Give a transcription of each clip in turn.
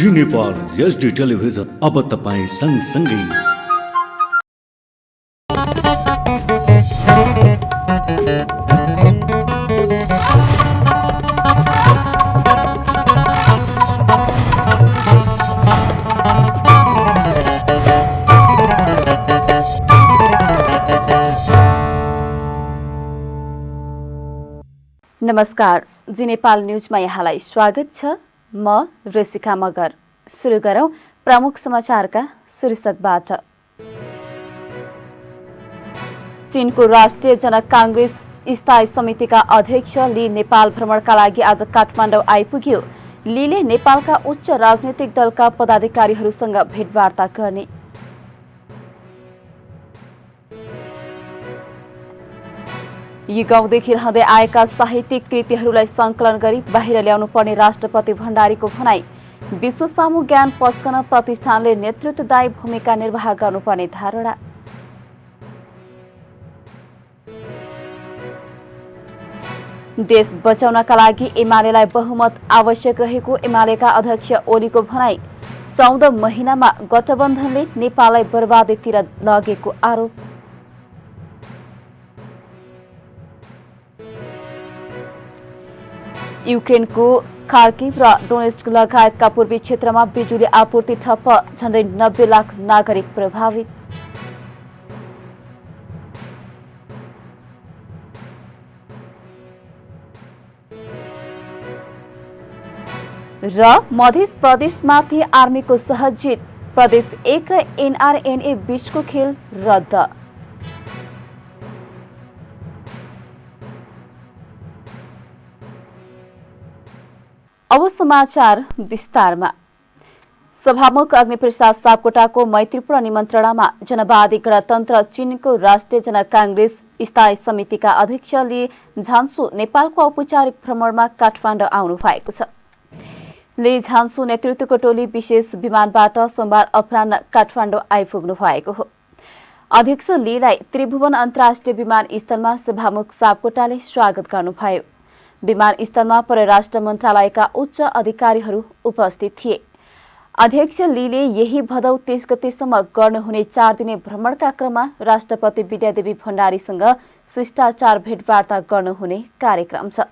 जी Nepal HD television अब तपाईं सँगसँगै। नमस्कार, जी नेपाल न्यूजमा यहाँलाई स्वागत छ। म ऋषिका मगर। सुरु गरौं प्रमुख समाचारका शीर्षकबाट। चीनको राष्ट्रिय जनक कांग्रेस स्थायी समितिका अध्यक्ष ली नेपाल भ्रमणका लागि आज काठमाडौँ आइपुग्यो। लीले नेपालका उच्च राजनीतिक दलका पदाधिकारीहरूसँग भेटवार्ता गर्ने। युगौंदेखि रहँदै आएका साहित्यिक कृतिहरूलाई संकलन गरी बाहिर ल्याउनु पर्ने राष्ट्रपति भण्डारीको भनाई। विश्व सामु ज्ञान पस्कन प्रतिष्ठानले नेतृत्वदायी भूमिका निर्वाह गर्नुपर्ने धारणा। देश बचाउनका लागि एमालेलाई बहुमत आवश्यक रहेको एमालेका अध्यक्ष ओलीको भनाई। 14 महिनामा गठबन्धनले नेपाललाई बर्बादीतिर लगेको आरोप। युक्रेनको खार्किभ र डोनेस्क लगायतका पूर्वी क्षेत्रमा बिजुली आपूर्ति ठप्प, झण्डै 90 लाख नागरिक प्रभावित। र मध्य प्रदेशमाथि आर्मीको सहज जित, प्रदेश 1 र एनआरएनए बीचको खेल रद्द। अब समाचार विस्तारमा। सभामुख अग्निप्रसाद सापकोटाको मैत्रीपूर्ण निमन्त्रणामा जनवादी गणतन्त्र चीनको राष्ट्रिय जनक कांग्रेस स्थायी समितिका अध्यक्ष ली झान्सु नेपालको औपचारिक भ्रमणमा काठमाडौँ आउनु भएको छ। ली झान्सु नेतृत्वको टोली विशेष विमानबाट सोमबार अपराह्न काठमाडौँ आइपुग्नु भएको हो। अध्यक्ष लीलाई त्रिभुवन अन्तर्राष्ट्रिय विमानस्थलमा सभामुख सापकोटाले स्वागत गर्नुभयो। विमानस्थलमा परराष्ट्र मन्त्रालयका उच्च अधिकारीहरू उपस्थित थिए। अध्यक्ष लीले यही भदौ 30 गतेसम्म गर्नुहुने 4 दिने भ्रमणका क्रममा राष्ट्रपति विद्यादेवी भण्डारीसँग शिष्टाचार भेटवार्ता गर्नुहुने कार्यक्रम छ।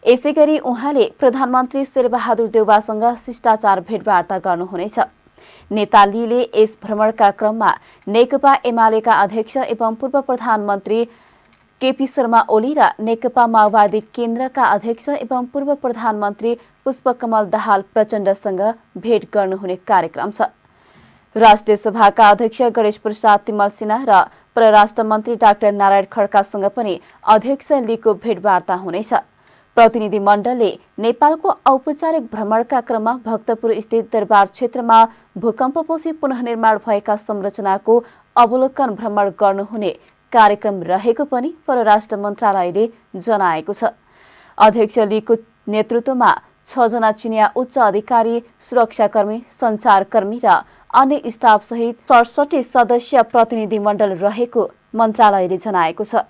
यसैगरी उहाँले प्रधानमन्त्री शेरबहादुर देउवासँग शिष्टाचार भेटवार्ता गर्नुहुनेछ। नेता लीले यस भ्रमणका क्रममा नेकपा एमालेका अध्यक्ष एवं पूर्व प्रधानमन्त्री केपी शर्मा ओली र नेकपा माओवादी केन्द्रका अध्यक्ष एवं पूर्व प्रधानमन्त्री पुष्पकमल दाहाल प्रचण्डसँग भेट गर्नुहुने कार्यक्रम छ। राष्ट्रिय सभाका अध्यक्ष गणेश प्रसाद तिमल सिन्हा र परराष्ट्र मन्त्री डाक्टर नारायण खड्कासँग पनि अध्यक्ष लीको भेटवार्ता हुनेछ। प्रतिनिधि मण्डलले नेपालको औपचारिक भ्रमणका क्रममा भक्तपुर स्थित दरबार क्षेत्रमा भूकम्पपछि पुनर्निर्माण भएका संरचनाको अवलोकन भ्रमण गर्नुहुने कार्यक्रम रहेको पनि परराष्ट्र मन्त्रालयले जनाएको छ। अध्यक्ष लीको नेतृत्वमा 6 जना चिनिया उच्च अधिकारी, सुरक्षाकर्मी, सञ्चारकर्मी र अन्य स्टाफ सहित 67 सदस्यीय प्रतिनिधि मण्डल रहेको मन्त्रालयले जनाएको छ।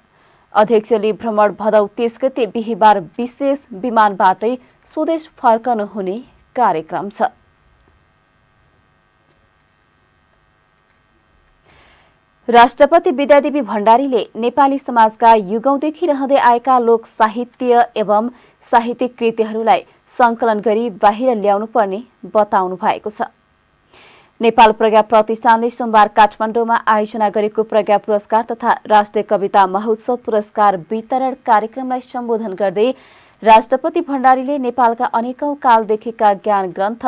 अध्यक्ष ली भ्रमण भदौ 30 गते बिहीबार विशेष विमानबाटै स्वदेश फर्कनु हुने कार्यक्रम छ। राष्ट्रपति विद्यादेवी भण्डारीले नेपाली समाजका युगौंदेखि रहँदै आएका लोक साहित्य एवं साहित्यिक कृतिहरूलाई संकलन गरी बाहिर ल्याउनु पर्ने बताउनु भएको छ। नेपाल प्रज्ञा प्रतिष्ठानले सोमबार काठमाडौँमा आयोजना गरेको प्रज्ञा पुरस्कार तथा राष्ट्रिय कविता महोत्सव पुरस्कार वितरण कार्यक्रमलाई सम्बोधन गर्दै राष्ट्रपति भण्डारीले नेपालका अनेकौं कालदेखिका ज्ञान ग्रन्थ,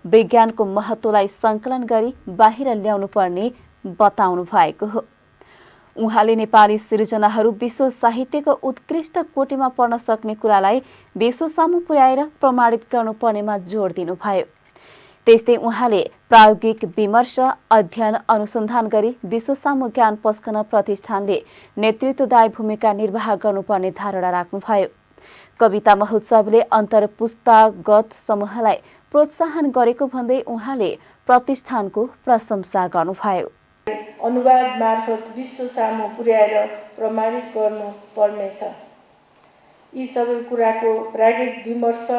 विज्ञानको महत्त्वलाई संकलन गरी बाहिर ल्याउनु पर्ने बताउनु भएको हो। उहाँले नेपाली सिर्जनाहरू विश्व साहित्यको उत्कृष्ट कोटीमा पर्न सक्ने कुरालाई विश्व सामु पुर्याएर प्रमाणित गर्नुपर्नेमा जोड दिनुभयो। त्यस्तै उहाँले प्रायोगिक विमर्श, अध्ययन, अनुसन्धान गरी विश्व सामु ज्ञान पस्कन प्रतिष्ठानले नेतृत्वदायी भूमिका निर्वाह गर्नुपर्ने धारणा राख्नुभयो। कविता महोत्सवले अन्तर्पुस्तागत समूहलाई प्रोत्साहन गरेको भन्दै उहाँले प्रतिष्ठानको प्रशंसा गर्नुभयो। अनुवाद मार्फत विश्व सामु पुर्याएर प्रमाणित गर्नु पर्नेछ। यी सबै कुराको प्रायोगिक विमर्श,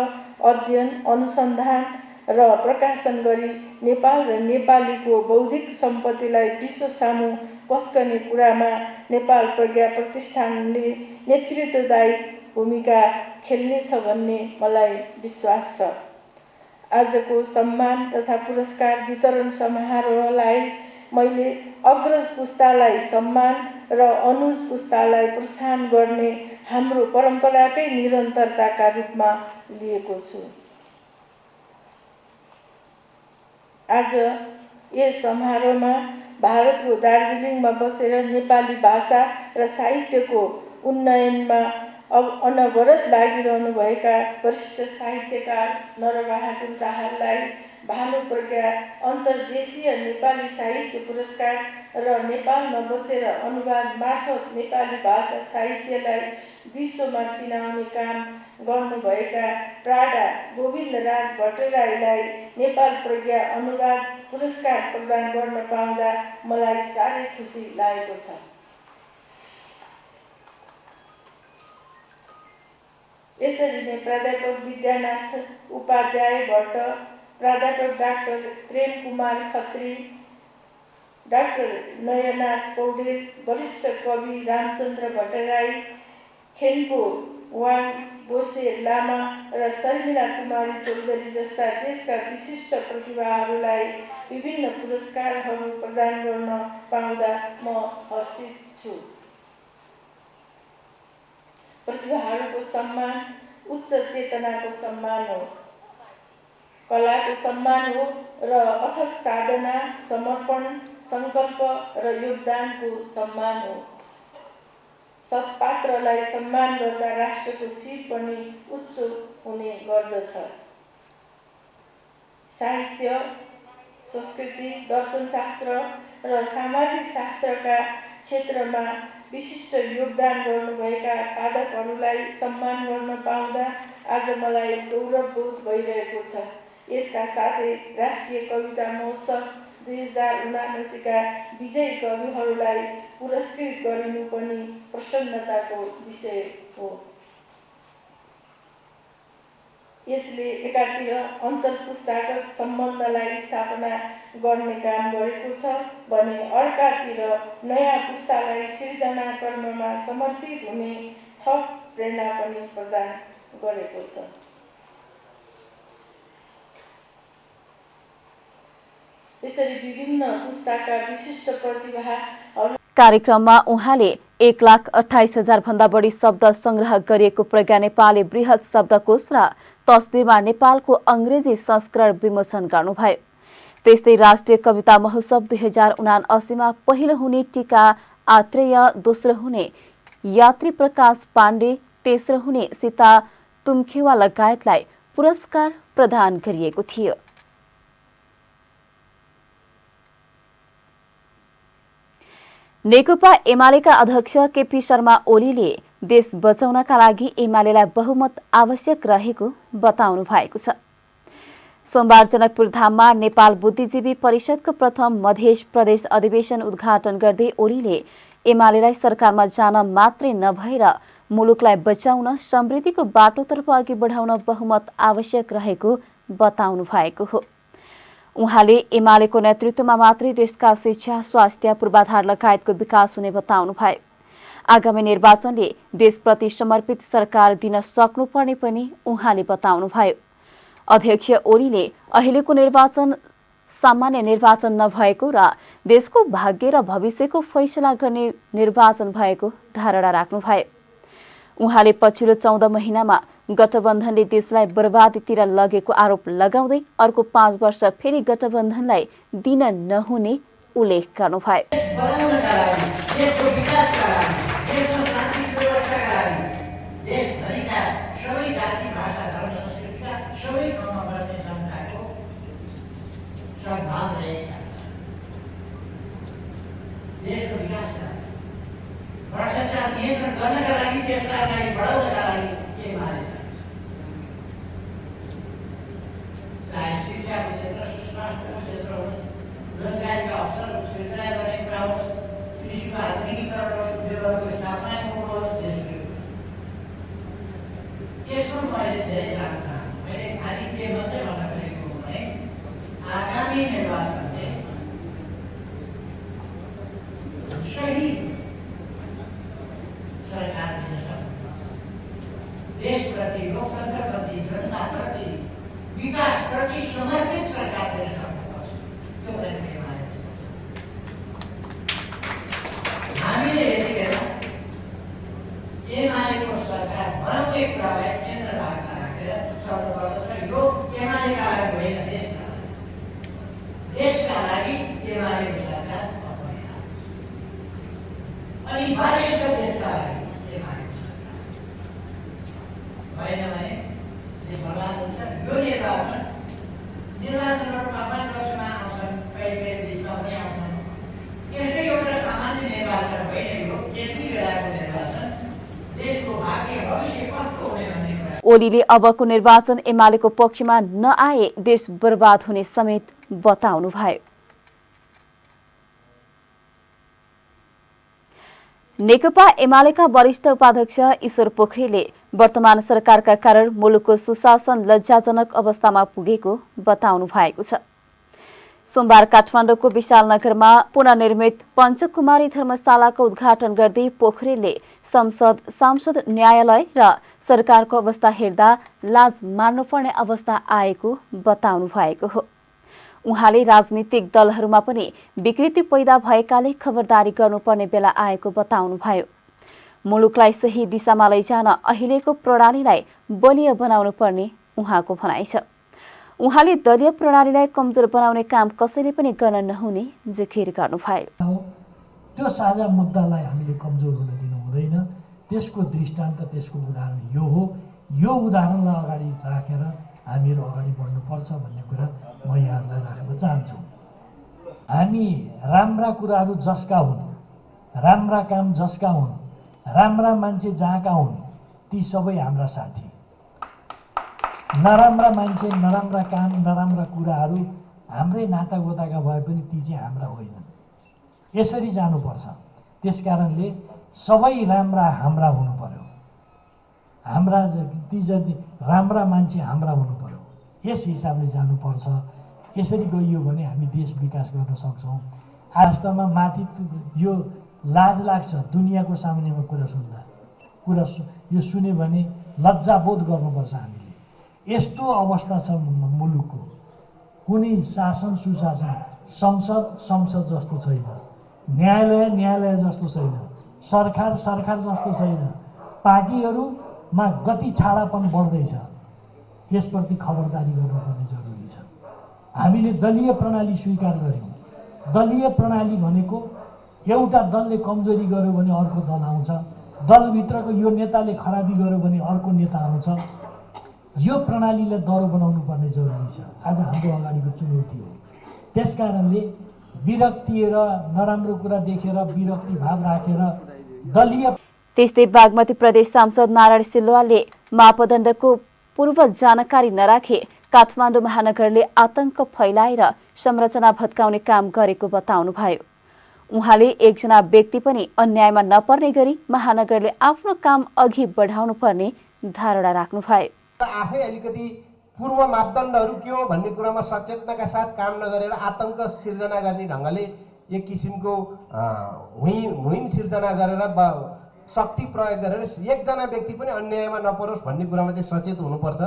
अध्ययन, अनुसन्धान र प्रकाशन गरी नेपाल र नेपालीको बौद्धिक सम्पत्तिलाई विश्व सामु पस्कने कुरामा नेपाल प्रज्ञा प्रतिष्ठानले नेतृत्वदायी भूमिका खेल्नेछ भन्ने मलाई विश्वास छ। आजको सम्मान तथा पुरस्कार वितरण समारोहलाई मैले अग्रज पुस्तालाई सम्मान र अनुज पुस्तालाई प्रोत्साहन गर्ने हाम्रो परम्पराकै निरन्तरताका रूपमा लिएको छु। आज यस समारोहमा भारतको दार्जिलिङमा बसेर नेपाली भाषा र साहित्यको उन्नयनमा अनवरत लागिरहनुभएका वरिष्ठ साहित्यकार नरबहादुर दाहाललाई भानु प्रज्ञा अन्तर्देशीय नेपाली साहित्य पुरस्कार र नेपालमा बसेर अनुवाद मार्फत नेपाली भाषा साहित्यलाई विश्वमा चिनाउने काम गर्नुभएका प्राडा गोविन्द राज भट्टराईलाई नेपाल प्रज्ञा अनुवाद पुरस्कार प्रदान गर्न पाउँदा मलाई साह्रै खुसी लागेको छ। यसरी नै प्राध्यापक विद्यानाथ उपाध्याय भट्ट, प्राध्यापक डाक्टर प्रेम कुमार खत्री, डाक्टर नयनाथ पौडेल, वरिष्ठ कवि रामचन्द्र भट्टराई, खेन्पो वाङ बोसे लामा र शर्मिला कुमारी चौधरी जस्ता देशका विशिष्ट प्रतिभाहरूलाई विभिन्न पुरस्कारहरू प्रदान गर्न पाउँदा म हर्षित छु। प्रतिभाहरूको सम्मान उच्च चेतनाको सम्मान हो, कलाको सम्मान हो र अथक साधना, समर्पण, सङ्कल्प र योगदानको सम्मान हो। सत्पात्रलाई सम्मान गर्दा राष्ट्रको शिर पनि उच्च हुने गर्दछ। साहित्य, संस्कृति, दर्शनशास्त्र र सामाजिक शास्त्रका क्षेत्रमा विशिष्ट योगदान गर्नुभएका साधकहरूलाई सम्मान गर्न पाउँदा आज मलाई गौरवबोध भइरहेको छ। यसका साथै राष्ट्रिय कविता महोत्सव 2079का विजयी कविहरूलाई पुरस्कृत गरिनु पनि प्रसन्नताको विषय हो। यसले एकातिर अन्तर्पुस्तागत सम्बन्धलाई स्थापना गर्ने काम गरेको छ भने अर्कातिर नयाँ पुस्तालाई सिर्जना कर्ममा समर्पित हुने थप प्रेरणा पनि प्रदान गरेको छ। यसरी विभिन्न पुस्ताका विशिष्ट प्रतिभाहरू कार्यक्रममा उहाँले 1,28,000 भन्दा बढी शब्द संग्रह गरिएको प्रज्ञा नेपाली बृहत शब्दकोश र तस्बिरमा नेपालको अंग्रेजी संस्करण विमोचन गर्नुभयो। त्यस्तै राष्ट्रिय कविता महोत्सव 2079मा पहिलो हुने टीका आत्रेय, दोस्रो हुने यात्री प्रकाश पाण्डे, तेस्रो हुने सीता तुमखेवा लगायतलाई पुरस्कार प्रदान गरिएको थियो। नेकपा एमालेका अध्यक्ष केपी शर्मा ओलीले देश बचाउनका लागि एमालेलाई बहुमत आवश्यक रहेको बताउनु भएको छ। सोमबार जनकपुर धाममा नेपाल बुद्धिजीवी परिषदको प्रथम मध्य प्रदेश अधिवेशन उद्घाटन गर्दै ओलीले एमालेलाई सरकारमा जान मात्रै नभएर मुलुकलाई बचाउन समृद्धिको बाटोतर्फ अघि बढाउन बहुमत आवश्यक रहेको बताउनु भएको हो। उहाँले एमालेको नेतृत्वमा मात्रै देशका शिक्षा, स्वास्थ्य, पूर्वाधार लगायतको विकास हुने बताउनु भयो। आगामी निर्वाचनले देशप्रति समर्पित सरकार दिन सक्नुपर्ने पनि उहाँले बताउनु भयो। अध्यक्ष ओलीले अहिलेको निर्वाचन सामान्य निर्वाचन नभएको र देशको भाग्य र भविष्यको फैसला गर्ने निर्वाचन भएको धारणा राख्नुभयो। उहाँले पछिल्लो 14 महिनामा गठबन्धनले देशलाई बर्बादीतिर लगेको आरोप लगाउँदै अर्को 5 वर्ष फेरि गठबन्धनलाई दिन नहुने उल्लेख गर्नुभयो। भ्रष्टाचार नियन्त्रण गर्नका लागि, त्यसलाई अगाडि बढाउनका लागि के मारे छ? चाहे शिक्षाको क्षेत्र, स्वास्थ्यको क्षेत्र होस्, रोजगारीका अवसरको सृजना गर्ने कुरा होस्, कृषिको आधुनिकीकरण होस्, उद्योगहरूको स्थापनाको होस्, यसको मैले धेरै लाग्छ। मैले खालि के मात्रै भन्न खोजेको भने आगामी निर्वाचनले सही सरकार दिन सक्नुपर्छ। देशप्रति, लोकतन्त्रप्रति, जनताप्रति, विकासप्रति समर्पित सरकार दिन सक्नुपर्छ। त्यो भनेको एमाले हामीले यति बेला एमालेको सरकार बनाउने कुरालाई केन्द्र भागमा राखेर चल्नुपर्दछ। यो एमालेका लागि होइन, देशका लागि एमालेको सरकार अपरिहार्य अनिवार्य छ। देशका लागि एमालेको सरकार भएन भने देश बर्बाद हुन्छ। यो निर्वाचनहरूमा 5 वर्षमा आउँछन्, कहिले बिचमा पनि आउँछन्। यस्तै एउटा सामान्य निर्वाचन होइन यो। यति बेलाको निर्वाचन देशको भाग्य भविष्य कस्तो हुने भन्ने कुरा। ओलीले अबको निर्वाचन एमालेको पक्षमा नआए देश बर्बाद हुने समेत बताउनुभयो। नेकपा एमालेका वरिष्ठ उपाध्यक्ष ईश्वर पोखरेलले वर्तमान सरकारका कारण मुलुकको सुशासन लज्जाजनक अवस्थामा पुगेको बताउनु भएको छ। सोमबार काठमाडौँको विशालनगरमा पुनर्निर्मित पञ्चकुमारी धर्मशालाको उद्घाटन गर्दै पोखरेलले संसद, सांसद, न्यायालय र सरकारको अवस्था हेर्दा लाज मान्नुपर्ने अवस्था आएको बताउनु भएको हो। उहाँले राजनीतिक दलहरूमा पनि विकृति पैदा भएकाले खबरदारी गर्नुपर्ने बेला आएको बताउनुभयो। मुलुकलाई सही दिशामा लैजान अहिलेको प्रणालीलाई बलियो बनाउनु पर्ने उहाँको भनाइ छ। उहाँले दलीय प्रणालीलाई कमजोर बनाउने काम कसैले पनि गर्न नहुने जिकिर गर्नुभयो। त्यो साझा मुद्दालाई हामीले कमजोर हुन दिनु हुँदैन। त्यसको दृष्टान्त, त्यसको उदाहरण यो हो। यो उदाहरणलाई अगाडि राखेर हामीहरू अगाडि बढ्नुपर्छ भन्ने कुरा म यहाँलाई राख्न चाहन्छु। हामी राम्रा कुराहरू जसका हुन्, राम्रा काम जसका हुन्, राम्रा मान्छे जहाँका हुन्, ती सबै हाम्रा साथी। नराम्रा मान्छे, नराम्रा काम, नराम्रा कुराहरू हाम्रै नातागोताका भए पनि ती चाहिँ हाम्रा होइनन्। यसरी जानुपर्छ। त्यसकारणले सबै राम्रा हाम्रा हुनु पर्यो। हाम्रा ती जति राम्रा मान्छे हाम्रा हुनु पर्यो। यस हिसाबले जानुपर्छ। यसरी गइयो भने हामी देश विकास गर्न सक्छौँ। वास्तवमा माथि यो लाज लाग्छ दुनियाँको सामुन्नेमा कुरा यो सुन्यो भने लज्जाबोध गर्नुपर्छ हामीले। यस्तो अवस्था छ मुलुकको। कुनै शासन सुशासन, संसद जस्तो छैन, न्यायालय जस्तो छैन, सरकार जस्तो छैन। पार्टीहरूमा गति छाडापन बढ्दैछ। यसप्रति खबरदारी गर्नुपर्ने जरुरी छ। हामीले दलीय प्रणाली स्वीकार गर्यौँ। दलीय प्रणाली भनेको एउटा दलले कमजोरी गर्यो भने अर्को दल आउँछ, दलभित्रको यो नेताले खराबी गर्यो भने अर्को नेता आउँछ। यो प्रणालीलाई दह्रो बनाउनु पर्ने जरुरी छ। आज हाम्रो अगाडिको चुनौती हो। त्यसकारणले विरक्ति र नराम्रो कुरा देखेर विरक्ति भाव राखेर दलीय। त्यस्तै बागमती प्रदेश सांसद नारायण सिल्वालले मापदण्डको पूर्व जानकारी नराखे काठमाडौँ महानगरले आतंक फैलाएर संरचना भत्काउने काम गरेको बताउनुभयो। उहाँले एकजना व्यक्ति पनि अन्यायमा नपर्ने गरी महानगरले आफ्नो काम अघि बढाउनु पर्ने धारणा राख्नुभयो। आफै अलिकति पूर्व मापदण्डहरू के हो भन्ने कुरामा सचेतनाका साथ काम नगरेर आतंक सिर्जना गर्ने ढङ्गले एक किसिमको मुहिम सिर्जना गरेर शक्ति प्रयोग गरेर एकजना व्यक्ति पनि अन्यायमा नपरोस् भन्ने कुरामा चाहिँ सचेत हुनुपर्छ।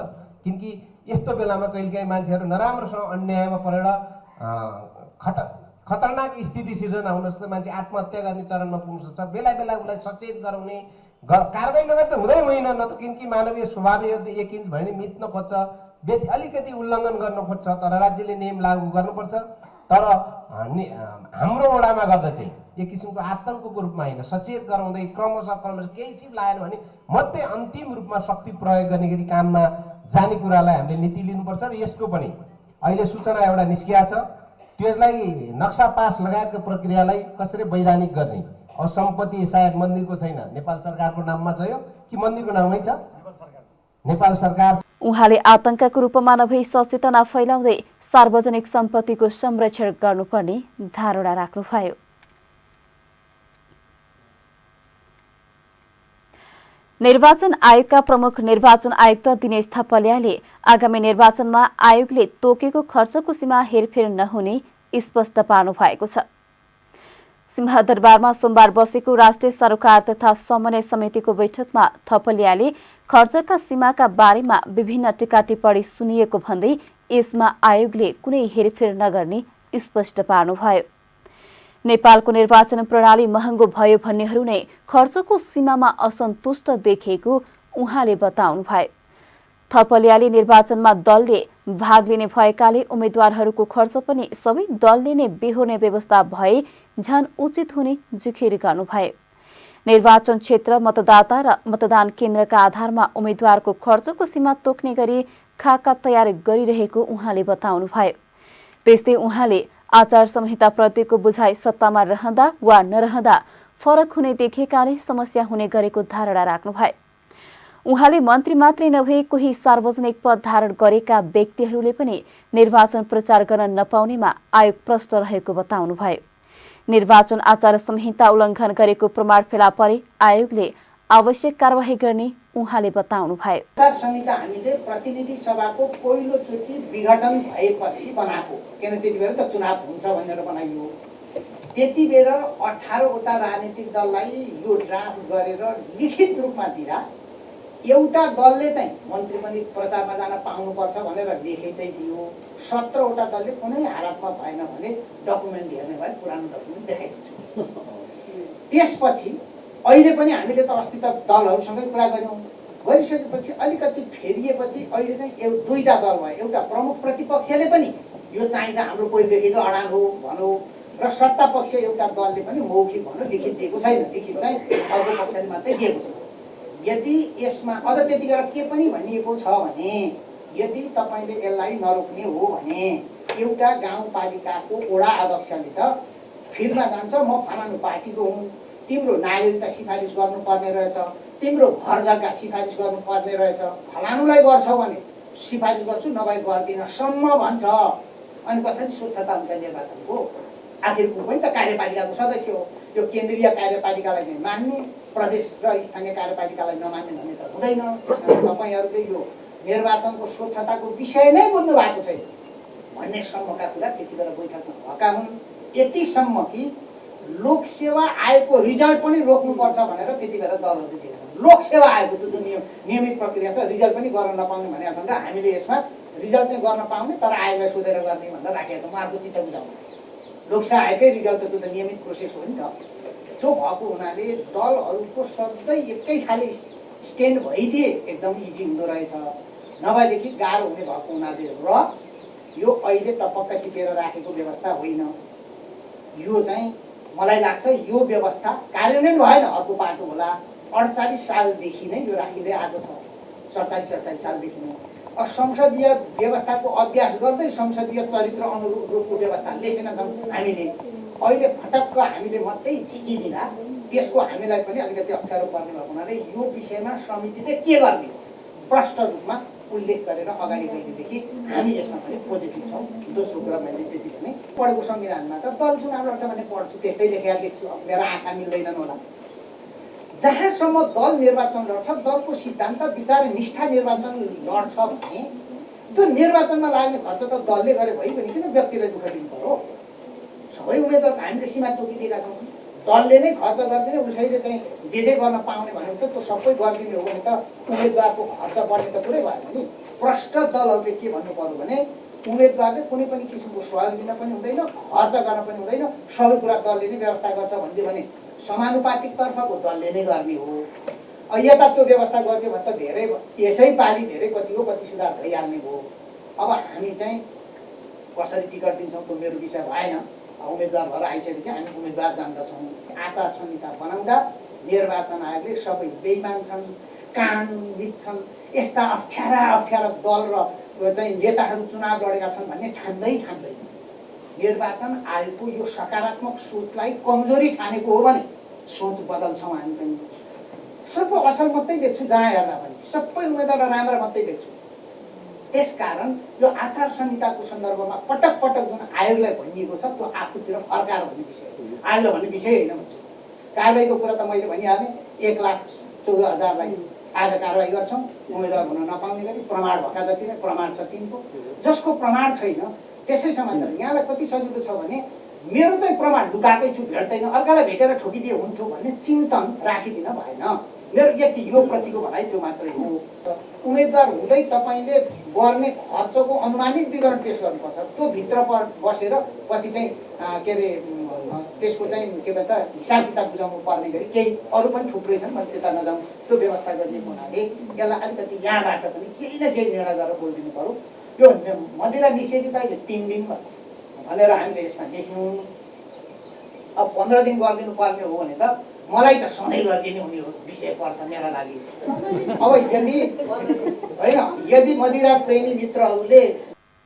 किनकि यस्तो बेलामा कहिलेकाहीँ मान्छेहरू नराम्रोसँग अन्यायमा परेर खतरनाक स्थिति सिर्जना हुन सक्छ। मान्छे आत्महत्या गर्ने चरणमा पुग्न सक्छ। बेला बेला उसलाई सचेत गराउने, कारबाही नगर्दा त हुँदै होइन। न त किनकि मानवीय स्वभाव 1 इन्च भयो भने मिच्न खोज्छ, अलिकति उल्लङ्घन गर्न खोज्छ। तर राज्यले नियम लागू गर्नुपर्छ। तर हाम्रो वडामा गर्दा चाहिँ एक किसिमको आतंकको रूपमा होइन, सचेत गराउँदै क्रमशः केही सिप लागेन भने मात्रै अन्तिम रूपमा शक्ति प्रयोग गर्ने गरी काममा जाने कुरालाई हामीले नीति लिनुपर्छ। र यसको पनि अहिले सूचना एउटा निस्किया छ। त्यसलाई नक्सा पास लगायतको प्रक्रियालाई कसरी वैधानिक गर्ने। अब सम्पत्ति सायद मन्दिरको छैन, नेपाल सरकारको नाममा छ यो कि मन्दिरको नाममै छ? नेपाल सरकार। उहाँले आतंकको रूपमा नभई सचेतना फैलाउँदै सार्वजनिक सम्पत्तिको संरक्षण गर्नुपर्ने धारणा राख्नुभयो। निर्वाचन आयोगका प्रमुख निर्वाचन आयुक्त दिनेश थपलियाले आगामी निर्वाचनमा आयोगले तोकेको खर्चको सीमा हेरफेर नहुने स्पष्ट पार्नु भएको छ। सिंहदरबारमा सोमबार बसेको राष्ट्रिय सरोकार तथा समन्वय समितिको बैठकमा थपलियाले खर्चका सीमाका बारेमा विभिन्न टीका टिप्पणी सुनिएको भन्दै यसमा आयोगले कुनै हेरफेर नगर्ने स्पष्ट पार्नुभयो। नेपालको निर्वाचन प्रणाली महँगो भयो भन्नेहरू नै खर्चको सीमामा असन्तुष्ट देखेको उहाँले बताउनुभयो। थपलियाले निर्वाचनमा दलले भाग लिने भएकाले उम्मेद्वारहरूको खर्च पनि सबै दलले नै बेहोर्ने व्यवस्था भए झन उचित हुने जिकिर गर्नुभयो। निर्वाचन क्षेत्र, मतदाता र मतदान केन्द्रका आधारमा उम्मेद्वारको खर्चको सीमा तोक्ने गरी खाका तयार गरिरहेको उहाँले बताउनुभयो। त्यस्तै उहाँले आचार संहिता प्रतिको बुझाइ सत्तामा रहँदा वा नरहँदा फरक हुने देखेकाले समस्या हुने गरेको धारणा राख्नुभयो। उहाँले मन्त्री मात्रै नभए कोही सार्वजनिक पद धारण गरेका व्यक्तिहरूले पनि निर्वाचन प्रचार गर्न नपाउनेमा आयोग प्रष्ट रहेको बताउनुभयो। निर्वाचन आचार संहिता उल्लङ्घन गरेको प्रमाण फेला परे आयोगले आवश्यक कारबाही गर्ने उहाँले बताउनुभयो। आचार संहिता हामीले प्रतिनिधि सभाको पहिलोचोटि विघटन भएपछि बनाएको, किन त्यति बेला त चुनाव हुन्छ भनेर बनाइयो। त्यति बेला 18वटा राजनीतिक दललाई यो ड्राफ्ट गरेर लिखित रूपमा दिँदा एउटा दलले चाहिँ मन्त्री पनि प्रचारमा जान पाउनुपर्छ भनेर लेखेकै दियो। 17वटा दलले कुनै हालतमा भएन भने डकुमेन्ट हेर्ने भए पुरानो डकुमेन्ट देखाएको छु। त्यसपछि अहिले पनि हामीले त अस्ति त दलहरूसँगै कुरा गऱ्यौँ, गरिसकेपछि अलिकति फेरिएपछि अहिले चाहिँ दुईटा दल भयो। एउटा प्रमुख प्रतिपक्षले पनि यो चाहिन्छ हाम्रो पहिलेदेखिको अडान हो भनौँ, र सत्ता पक्ष एउटा दलले पनि मौखिक भनौँ लिखित दिएको छैन। लिखित चाहिँ अर्को पक्षले मात्रै दिएको छ। यदि यसमा अझ त्यतिखेर के पनि भनिएको छ भने यदि तपाईँले यसलाई नरोक्ने हो भने एउटा गाउँपालिकाको वडा अध्यक्षले त फिल्डमा जान्छ, म फलानु पार्टीको हुँ, तिम्रो नागरिकता सिफारिस गर्नुपर्ने रहेछ, तिम्रो घर जग्गा सिफारिस गर्नुपर्ने रहेछ, फलानुलाई गर्छौ भने सिफारिस गर्छु नभए गर्दिनँ सम्म भन्छ। अनि कसरी स्वच्छता हुन्छ निर्वाचनको? आखिर ऊ पनि त कार्यपालिकाको सदस्य हो। यो केन्द्रीय कार्यपालिकालाई नै मान्ने, प्रदेश र स्थानीय कार्यपालिकालाई नमान्ने भन्ने त हुँदैन। तपाईँहरूले यो निर्वाचनको स्वच्छताको विषय नै बुझ्नु भएको छैन भन्ने सम्मका कुरा त्यति बेला बैठकमा भएका हुन्। यतिसम्म कि लोकसेवा आयोगको रिजल्ट पनि रोक्नुपर्छ भनेर त्यति बेला दलहरूले दिएका छन्। लोकसेवा आयोगको जुन नियमित प्रक्रिया छ रिजल्ट पनि गर्न नपाउने भनेका छन् र हामीले यसमा रिजल्ट चाहिँ गर्न पाउने तर आयोगलाई सोधेर गर्ने भनेर राखेको छ। उहाँहरूको चित्त बुझाउनु लोकसेवा आयोगकै रिजल्ट त त्यो त नियमित प्रोसेस हो नि त। त्यो भएको हुनाले दलहरूको सधैँ एकै खाले स्ट्यान्ड भइदिए एकदम इजी हुँदो रहेछ, नभएदेखि गाह्रो हुने भएको हुनाले र यो अहिले टपक्क टिपेर राखेको व्यवस्था होइन। यो चाहिँ मलाई लाग्छ यो व्यवस्था कार्यान्वयन भएन, अर्को पाटो होला। 48 सालदेखि नै यो राखिँदै आएको छ, 47 सालदेखि नै। अब संसदीय व्यवस्थाको अभ्यास गर्दै संसदीय चरित्र अनुरूपको व्यवस्था लेखेन छौँ हामीले। अहिले फटक्क हामीले मात्रै झिकिदिँदा त्यसको हामीलाई पनि अलिकति अप्ठ्यारो पर्ने भएको हुनाले यो विषयमा समितिले के गर्ने प्रष्ट रूपमा उल्लेख गरेर अगाडि गएदेखि हामी यसमा पनि पोजिटिभ छौँ। दोस्रो कुरा मैले त्यति छ नि पढेको संविधानमा त दल चुनाव लड्छ भने पढ्छु, त्यस्तै लेखेर देख्छु। अब मेरो आँखा मिल्दैनन् होला। जहाँसम्म दल निर्वाचन लड्छ, दलको सिद्धान्त विचार निष्ठा निर्वाचन लड्छ भने त्यो निर्वाचनमा लाग्ने खर्च त दलले गरे भइ पनि किन व्यक्तिलाई दुःख दिनु पर्यो? सबै उम्मेदवार हामीले सीमा तोकिदिएका छौँ। दलले नै खर्च गरिदिने, उसैले चाहिँ जे गर्न पाउने भनेको त त्यो सबै गरिदिने हो भने त उम्मेदवारको खर्च बढ्ने त पुरै भएन नि। प्रष्ट दलहरूले के भन्नु पर्यो भने उम्मेदवारले कुनै पनि किसिमको सहयोग दिन पनि हुँदैन, खर्च गर्न पनि हुँदैन, सबै कुरा दलले नै व्यवस्था गर्छ भनिदियो भने समानुपातिक तर्फको दलले नै गर्ने हो। यता त्यो व्यवस्था गरिदियो भने त धेरै यसै पालि धेरै कति हो कति सुधार भइहाल्ने हो। अब हामी चाहिँ कसरी टिकट दिन्छौँ त्यो मेरो विषय भएन। उम्मेदवार भएर आइसकेपछि हामी उम्मेदवार जान्दछौँ। आचार संहिता बनाउँदा निर्वाचन आयोगले सबै बेइमान छन्, कानुनविद छन्, यस्ता अप्ठ्यारा दल र चाहिँ नेताहरू चुनाव लडेका छन् भन्ने ठान्दै निर्वाचन आयोगको यो सकारात्मक सोचलाई कमजोरी ठानेको हो भने सोच बदल्छौँ हामी पनि। सबै असल मात्रै देख्छु, जहाँ हेर्दा पनि सबै उम्मेदवार राम्रा मात्रै देख्छु। त्यसकारण यो आचार संहिताको सन्दर्भमा पटक जुन आयोगलाई भनिएको छ त्यो आफूतिर फर्काएर भन्ने विषय आयोगलाई भन्ने विषय होइन भन्छु। कारबाहीको कुरा त मैले भनिहालेँ। 1,14,000लाई आज कारवाही गर्छौँ उम्मेदवार हुन नपाउने गरी प्रमाण भएका जति नै प्रमाण छ तिनको जसको प्रमाण छैन त्यसैसम्म त यहाँलाई कति सजिलो छ भने मेरो चाहिँ प्रमाण लुकाएकै छु भेट्दैन अर्कालाई भेटेर ठोकिदिए हुन्थ्यो भन्ने चिन्तन राखिदिन भएन मेरो यति यो प्रतिको भनाइ त्यो मात्रै हो उम्मेदवार हुँदै तपाईँले गर्ने खर्चको अनुमानित विवरण पेश गर्नुपर्छ त्यो भित्र बसेर पछि चाहिँ के अरे त्यसको चाहिँ के भन्छ हिसाब किताब बुझाउनु पर्ने गरी केही अरू पनि थुप्रै छन् मैले त्यता नजाउँ त्यो व्यवस्था गरिएको हुनाले यसलाई अलिकति यहाँबाट पनि केही न केही निर्णय गरेर बोलिदिनु पऱ्यो यो मदिरा निषेधित अहिले 3 दिन भनेर हामीले यसमा लेख्यौँ अब 15 दिन गरिदिनु पर्ने हो भने त मलाई त सधैँ गरिदिने हुने हो विषय पर्छ मेरा लागि अब यदि मदिरा प्रेमी मित्रहरूले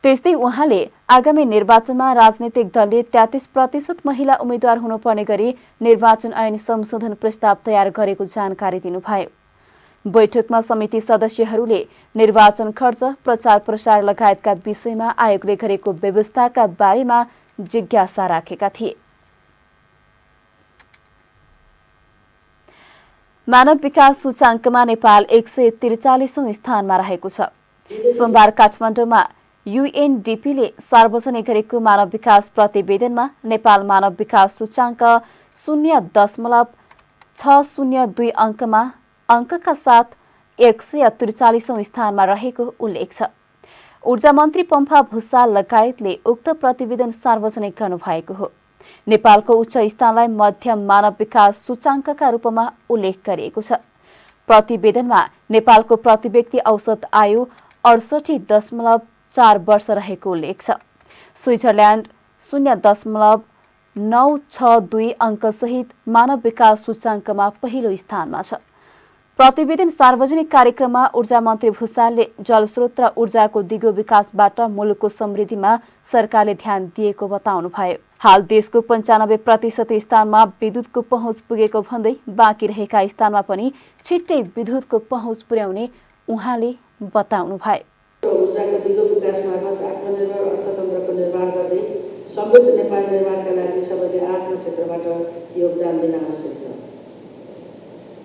त्यस्तै उहाँले आगामी निर्वाचनमा राजनीतिक दलले 33% महिला उम्मेद्वार हुनुपर्ने गरी निर्वाचन ऐन संशोधन प्रस्ताव तयार गरेको जानकारी दिनुभयो बैठकमा समिति सदस्यहरूले निर्वाचन खर्च प्रचार प्रसार लगायतका विषयमा आयोगले गरेको व्यवस्थाका बारेमा जिज्ञासा राखेका थिए। मानव विकास सूचाङ्कमा नेपाल 143औं स्थानमा रहेको छ। सोमबार काठमाडौँमा UNDP-ले सार्वजनिक गरेको मानव विकास प्रतिवेदनमा नेपाल मानव विकास सूचाङ्क 0.602 अङ्कका साथ 143औं स्थानमा रहेको उल्लेख छ। ऊर्जा मन्त्री पम्फा भुसाल लगायतले उक्त प्रतिवेदन सार्वजनिक गर्नुभएको हो। नेपालको उच्च स्थानलाई मध्यम मानव विकास सूचाङ्कका रूपमा उल्लेख गरिएको छ। प्रतिवेदनमा नेपालको प्रति व्यक्ति औसत आयु 68.4 वर्ष रहेको उल्लेख छ। स्विजरल्याण्ड 0.962 अङ्कसहित मानव विकास सूचाङ्कमा पहिलो स्थानमा छ। प्रतिवेदन सार्वजनिक कार्यक्रममा ऊर्जा मन्त्री भुसालले जलस्रोत र ऊर्जाको दिगो विकासबाट मुलुकको समृद्धिमा सरकारले ध्यान दिएको बताउनुभयो। हाल देशको 95% स्थानमा विद्युतको पहुँच पुगेको भन्दै बाँकी रहेका स्थानमा पनि छिट्टै विद्युतको पहुँच पुर्याउने उहाँले बताउनुभयो। ऊर्जाको दिगो विकास मार्फत आत्मनिर्भर अर्थतन्त्रको निर्माण गर्दै समृद्ध नेपाल निर्माणका लागि सबैले आफ्नो क्षेत्रबाट योगदान दिन आवश्यक छ।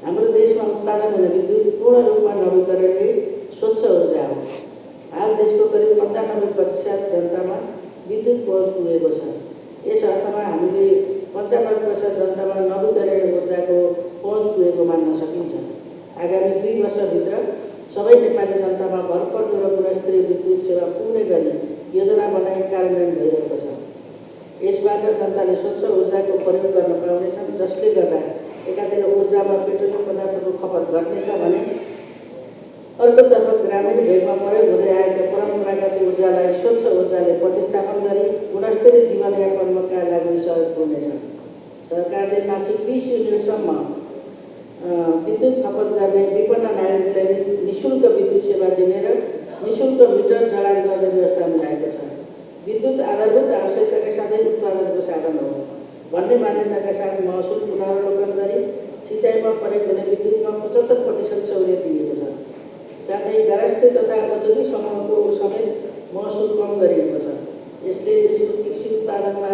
हाम्रो देशमा उत्पादन हुने विद्युत पूर्ण रूपमा नवीकरणीय स्वच्छ ऊर्जा हो। हाल देशको करिब 95% जनतामा विद्युत पहुँच पुगेको छ। यस अर्थमा हामीले 95% जनतामा नवीकरणीय ऊर्जाको पहुँच पुगेको मान्न सकिन्छ। आगामी 2 वर्षभित्र सबै नेपाली जनतामा भरपर्दो र गुणस्तरीय विद्युत सेवा पुग्ने गरी योजना बनाई कार्यान्वयन भइरहेको छ। यसबाट जनताले स्वच्छ ऊर्जाको प्रयोग गर्न पाउनेछन्, जसले गर्दा एकातिर ऊर्जामा पेट्रोलियम पदार्थको खपत घट्नेछ भने अर्कोतर्फ ग्रामीण भेगमा प्रयोग हुँदै आएका परम्परागत ऊर्जालाई स्वच्छ ऊर्जाले प्रतिस्थापन गरी गुणस्तरीय जीवनयापनका लागि सहयोग पुग्नेछ। सरकारले मासिक 20 युनिटसम्म विद्युत खपत गर्ने विपन्न नागरिकलाई निःशुल्क विद्युत सेवा दिने र निःशुल्क मिटर जडान गर्ने व्यवस्था मिलाएको छ। विद्युत आधारभूत आवश्यकताका साथै उत्पादनको साधन हो भन्ने मान्यताका साथ महसुल पुनरावलोकन गरी सिँचाइमा प्रयोग हुने विद्युतमा 75% सहुलियत दिएको छ। साथै गरास्ती तथा औद्योगिक समूहको समेत महसुल कम गरिएको छ। यसले देशको कृषि उत्पादनमा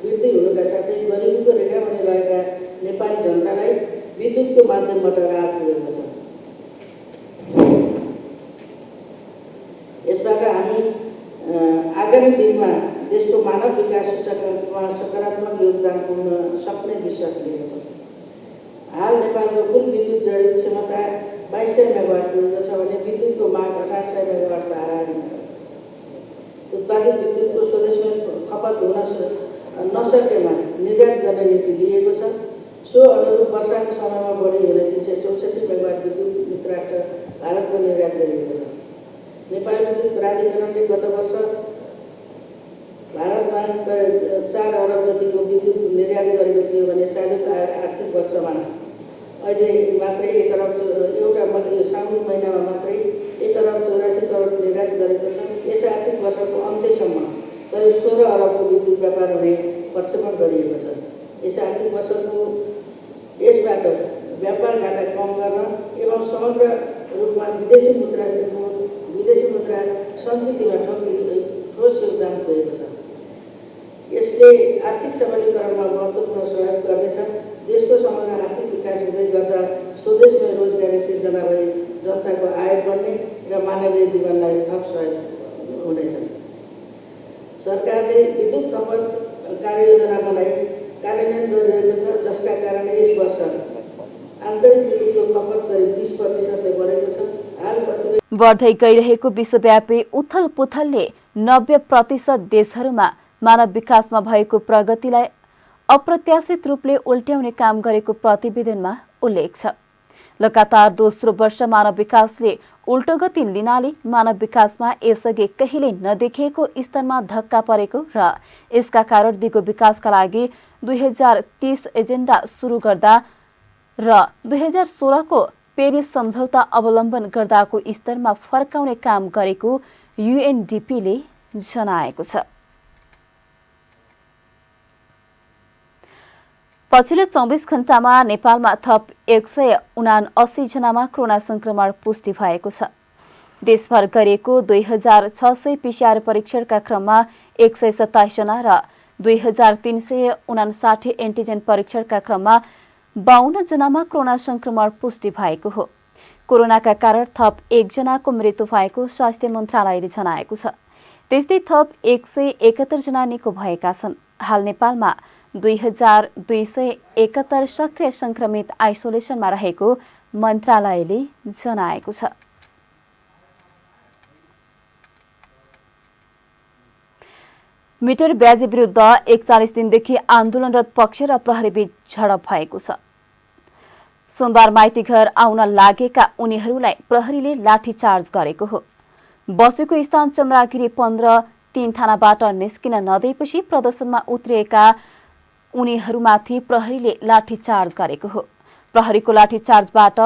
वृद्धि हुनुका साथै गरिबीको रेखामुनि रहेका नेपाली जनतालाई विद्युतको माध्यमबाट राहत पुगेको छ। यसबाट हामी आगामी दिनमा देशको मानव विकास सूचकाङ्कमा सकारात्मक योगदान पुग्न सक्ने विश्वास लिएको छ। हाल नेपालको कुल विद्युत जडित क्षमता 2200 मेगावाट पुगेको छ भने विद्युतको माग 1800 मेगावाट हाराहारी छ। उत्पादित विद्युतको स्वदेशमै खपत हुन नसकेमा निर्यात गर्ने नीति लिएको छ। सो अनुरूप वर्षाको समयमा बढी हुने 364 मेगावाट विद्युत मित्रराष्ट्र भारतको निर्यात गरिएको छ। नेपाल विद्युत प्राधिकरणले गत वर्ष भारतमा 4 अरब जतिको विद्युत निर्यात गरेको थियो भने चालु आर्थिक वर्षमा अहिले मात्रै 1 अरब साउन महिनामा मात्रै 1 अरब 84 करोड निर्यात गरेको छ। यस आर्थिक वर्षको अन्त्यसम्म करिब 16 अरबको विद्युत व्यापार हुने प्रक्षेपण गरिएको छ। यस आर्थिक वर्षको यसबाट व्यापार घाटा कम गर्न एवं समग्र रूपमा विदेशी मुद्रा सञ्चितमा ठोस योगदान पुगेको छ। यसले आर्थिक सबलीकरणमा महत्त्वपूर्ण सहयोग गर्नेछ। देशको समग्र आर्थिक विकास हुँदै गर्दा स्वदेशमै रोजगारी सिर्जना भई जनताको आय बढ्ने र मानवीय जीवनलाई थप सहयोग हुनेछ। सरकारले विद्युत खपत कार्ययोजना बनाई कार्यान्वयन गरिरहेको छ, जसका कारण यस वर्ष आन्तरिक बिजुलीको खपत करिब 20% बढेको छ। हाल बढ्दै गइरहेको विश्वव्यापी उथलपुथलले 90% देशहरूमा मानव विकासमा भएको प्रगतिलाई अप्रत्याशित रूपले उल्ट्याउने काम गरेको प्रतिवेदनमा उल्लेख छ। लगातार दोस्रो वर्ष मानव विकासले उल्टो गति लिनाले मानव विकासमा यसअघि कहिले नदेखिएको स्तरमा धक्का परेको र यसका कारण दिगो विकासका लागि 2030 एजेन्डा सुरु गर्दा र 2016 को पेरिस सम्झौता अवलम्बन गर्दाको स्तरमा फर्काउने काम गरेको UNDP-ले जनाएको छ। पछिल्लो 24 घण्टामा नेपालमा थप 179 जनामा कोरोना संक्रमण पुष्टि भएको छ। देशभर गरिएको 2600 PCR परीक्षणका क्रममा 127 जना र 2359 एन्टिजेन परीक्षणका क्रममा 52 जनामा कोरोना संक्रमण पुष्टि भएको हो। कोरोनाका कारण थप 1 जनाको मृत्यु भएको स्वास्थ्य मन्त्रालयले जनाएको छ। त्यस्तै थप 171 जना निको भएका छन्। हाल नेपालमा 2271 सक्रिय संक्रमित आइसोलेसनमा रहेको मन्त्रालयले जनाएको छ। मिटर ब्याजी विरुद्ध 41 दिनदेखि आन्दोलनरत पक्ष र प्रहरीबीच झडप भएको छ। सोमबार माइती घर आउन लागेका उनीहरूलाई प्रहरीले लाठीचार्ज गरेको हो। बसेको स्थान चन्द्रागिरी 15-3 थानाबाट निस्किन नदिएपछि प्रदर्शनमा उत्रिएका उनीहरूमाथि प्रहरीले लाठीचार्ज गरेको हो। प्रहरीको लाठीचार्जबाट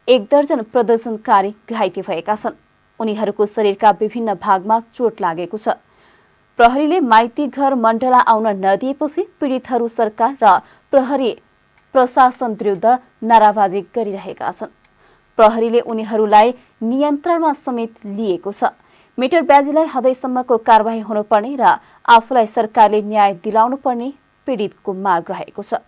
1 दर्जन प्रदर्शनकारी घाइते भएका छन्। उनीहरूको शरीरका विभिन्न भागमा चोट लागेको छ। प्रहरीले माइती घर मण्डला आउन नदिएपछि पीडितहरू सरकार र प्रहरी प्रशासन विरुद्ध नाराबाजी गरिरहेका छन्। प्रहरीले उनीहरूलाई नियन्त्रणमा समेत लिएको छ। मिटर ब्याजीलाई हदैसम्मको कारबाही हुनुपर्ने र आफूलाई सरकारले न्याय दिलाउनु पर्ने पीडितको माग रहेको छ।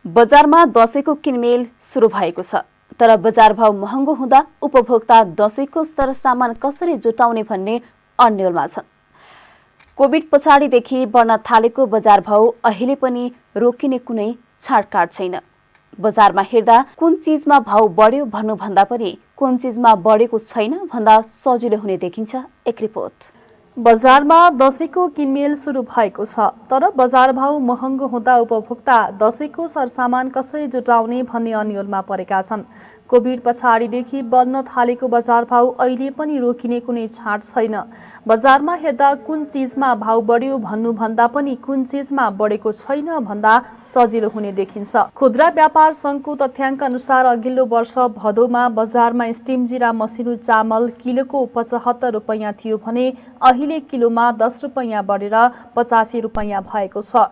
बजारमा दशैंको किनमेल सुरु भएको छ, तर बजार भाव महँगो हुँदा उपभोक्ता दशैंको सरसामान कसरी जुटाउने भन्ने अन्यलमा छन्। कोभिड पछाडिदेखि बढ्न थालेको बजार भाव अहिले पनि रोकिने कुनै छाडकाट छैन। बजारमा हेर्दा कुन चीजमा भाव बढ्यो भन्नुभन्दा पनि कुन चीजमा बढेको छैन भन्दा सजिलो हुने देखिन्छ। एक रिपोर्ट। बजारमा दशैंको किनमेल सुरु भएको छ, तर बजार भाव महँगो हुँदा उपभोक्ता दशैंको सरसामान कसरी जुटाउने भन्ने अन्यलमा परेका छन्। कोभिड पछाडिदेखि बढ्न थालेको बजार भाव अहिले पनि रोकिने कुनै छाड छैन। बजारमा हेर्दा कुन चीजमा भाव बढ्यो भन्नुभन्दा पनि कुन चीजमा बढेको छैन भन्दा सजिलो हुने देखिन्छ। खुद्रा व्यापार संघको तथ्याङ्क अनुसार अघिल्लो वर्ष भदौमा बजारमा स्टिम जिरा मसिनो चामल किलोको 75 रुपैयाँ थियो भने अहिले किलोमा 10 रुपैयाँ बढेर 85 रुपैयाँ भएको छ।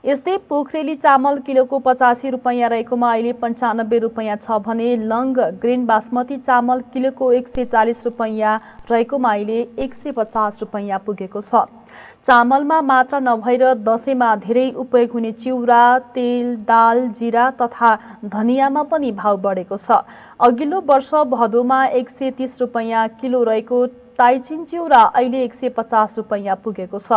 यस्तै पोखरेली चामल किलोको 85 रुपैयाँ रहेकोमा अहिले 95 रुपैयाँ छ भने लङ ग्रिन बासमती चामल किलोको 140 रुपैयाँ रहेकोमा अहिले 150 रुपैयाँ पुगेको छ। चामलमा मात्र नभएर दशैंमा धेरै उपयोग हुने चिउरा, तेल, दाल, जिरा तथा धनियाँमा पनि भाव बढेको छ। अघिल्लो वर्ष भदौमा 130 रुपैयाँ किलो रहेको ताइचिन चिउरा अहिले 150 रुपैयाँ पुगेको छ।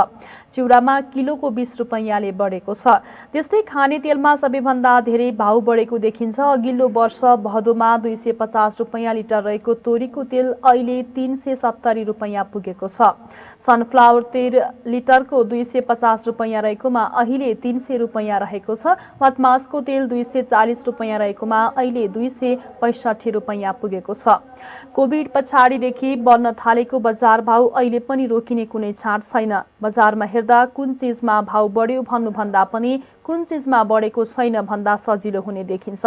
चिउरामा किलोको 20 रुपैयाँले बढेको छ। त्यस्तै खाने तेलमा सबैभन्दा धेरै भाव बढेको देखिन्छ। अघिल्लो वर्ष भदौमा 250 रुपैयाँ लिटर रहेको तोरीको तेल अहिले 370 रुपैयाँ पुगेको छ। सनफ्लावर तेल लिटरको 250 रुपैयाँ रहेकोमा अहिले 300 रुपैयाँ रहेको छ। मधमासको तेल 240 रुपैयाँ रहेकोमा अहिले 265 रुपैयाँ पुगेको छ। कोभिड पछाडिदेखि बढ्न थालेको बजार भाव अहिले पनि रोकिने कुनै छाड छैन। बजारमा हेर्दा कुन चीजमा भाव बढ्यो भन्नुभन्दा पनि कुन चीजमा बढेको छैन भन्दा सजिलो हुने देखिन्छ।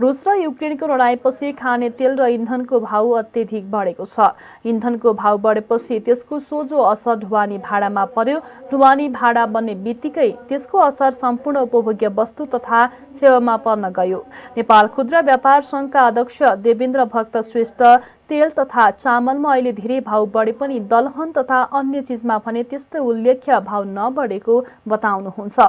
रुस र युक्रेनको लडाईँपछि खाने तेल र इन्धनको भाव अत्यधिक बढेको छ। इन्धनको भाव बढेपछि त्यसको सोझो असर ढुवानी भाडामा पर्यो। ढुवानी भाडा बन्ने बित्तिकै त्यसको असर सम्पूर्ण उपभोग्य वस्तु तथा सेवामा पर्न गयो। नेपाल खुद्रा व्यापार संघका अध्यक्ष देवेन्द्र भक्त श्रेष्ठ तेल तथा चामलमा अहिले धेरै भाउ बढे पनि दलहन तथा अन्य चिजमा भने त्यस्तो उल्लेख्य भाउ नबढेको बताउनुहुन्छ।